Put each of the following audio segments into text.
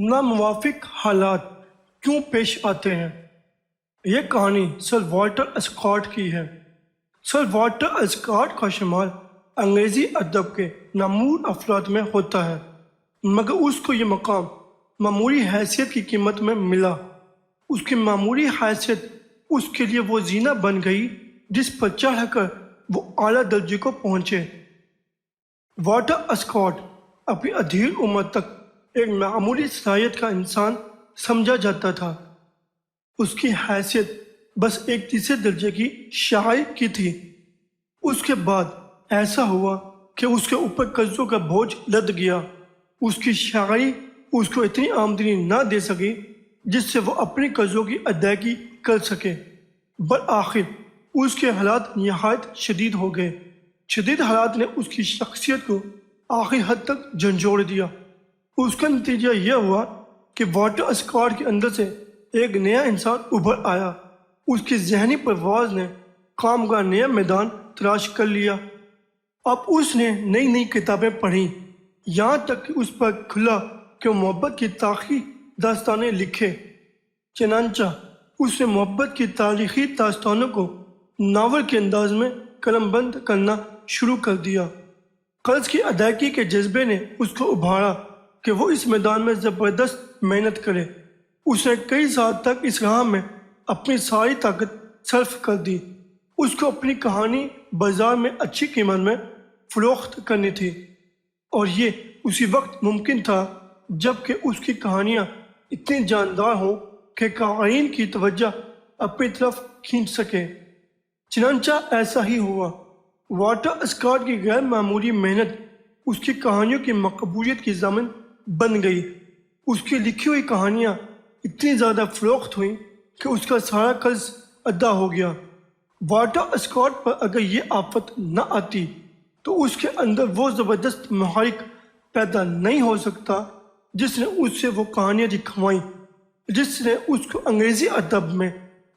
ناموافق حالات کیوں پیش آتے ہیں؟ یہ کہانی سر والٹر اسکاٹ کی ہے۔ سر والٹر اسکاٹ کا شمار انگریزی ادب کے نامور افراد میں ہوتا ہے، مگر اس کو یہ مقام معمولی حیثیت کی قیمت میں ملا۔ اس کی معمولی حیثیت اس کے لیے وہ زینہ بن گئی جس پر چڑھ کر وہ اعلیٰ درجے کو پہنچے۔ والٹر اسکاٹ اپنی ادھیر عمر تک ایک معمولی صلاحیت کا انسان سمجھا جاتا تھا۔ اس کی حیثیت بس ایک تیسرے درجے کی شاعری کی تھی۔ اس کے بعد ایسا ہوا کہ اس کے اوپر قرضوں کا بوجھ لد گیا۔ اس کی شاعری اس کو اتنی آمدنی نہ دے سکی جس سے وہ اپنے قرضوں کی ادائیگی کر سکے۔ بالآخر اس کے حالات نہایت شدید ہو گئے۔ شدید حالات نے اس کی شخصیت کو آخری حد تک جھنجھوڑ دیا۔ اس کا نتیجہ یہ ہوا کہ والٹر اسکاٹ کے اندر سے ایک نیا انسان ابھر آیا۔ اس کی ذہنی پرواز نے کام کا نیا میدان تلاش کر لیا۔ اب اس نے نئی نئی کتابیں پڑھیں، یہاں تک کہ اس پر کھلا کہ وہ محبت کی تاریخی داستانیں لکھے۔ چنانچہ اس نے محبت کی تاریخی داستانوں کو ناول کے انداز میں قلم بند کرنا شروع کر دیا۔ قرض کی ادائیگی کے جذبے نے اس کو ابھارا کہ وہ اس میدان میں زبردست محنت کرے۔ اس نے کئی سال تک اس راہ میں اپنی ساری طاقت صرف کر دی۔ اس کو اپنی کہانی بازار میں اچھی قیمت میں فروخت کرنی تھی، اور یہ اسی وقت ممکن تھا جب کہ اس کی کہانیاں اتنی جاندار ہوں کہ قارئین کی توجہ اپنی طرف کھینچ سکے۔ چنانچہ ایسا ہی ہوا۔ والٹر اسکاٹ کی غیر معمولی محنت اس کی کہانیوں کی مقبولیت کی ضامن بن گئی۔ اس کی لکھی ہوئی کہانیاں اتنی زیادہ فروخت ہوئیں کہ اس کا سارا قرض ادا ہو گیا۔ والٹر اسکاٹ پر اگر یہ آفت نہ آتی تو اس کے اندر وہ زبردست محرک پیدا نہیں ہو سکتا جس نے اس سے وہ کہانیاں دکھوائیں، جس نے اس کو انگریزی ادب میں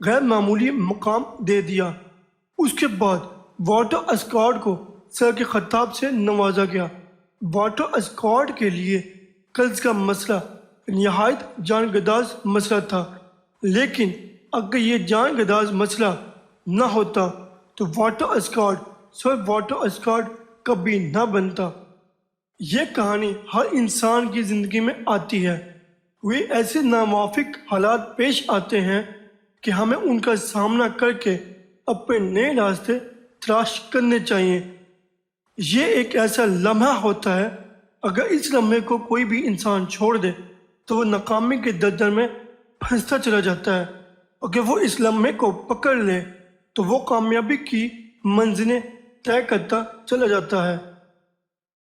غیر معمولی مقام دے دیا۔ اس کے بعد والٹر اسکاٹ کو سر کے خطاب سے نوازا گیا۔ والٹر اسکاٹ کے لیے قرض کا مسئلہ نہایت جان گداز مسئلہ تھا، لیکن اگر یہ جان گداز مسئلہ نہ ہوتا تو والٹر اسکاٹ سر والٹر اسکاٹ کبھی نہ بنتا۔ یہ کہانی ہر انسان کی زندگی میں آتی ہے۔ وہ ایسے ناموافق حالات پیش آتے ہیں کہ ہمیں ان کا سامنا کر کے اپنے نئے راستے تلاش کرنے چاہیے۔ یہ ایک ایسا لمحہ ہوتا ہے، اگر اس لمحے کو کوئی بھی انسان چھوڑ دے تو وہ ناکامی کے دلدل میں پھنستا چلا جاتا ہے۔ اگر وہ اس لمحے کو پکڑ لے تو وہ کامیابی کی منزلیں طے کرتا چلا جاتا ہے۔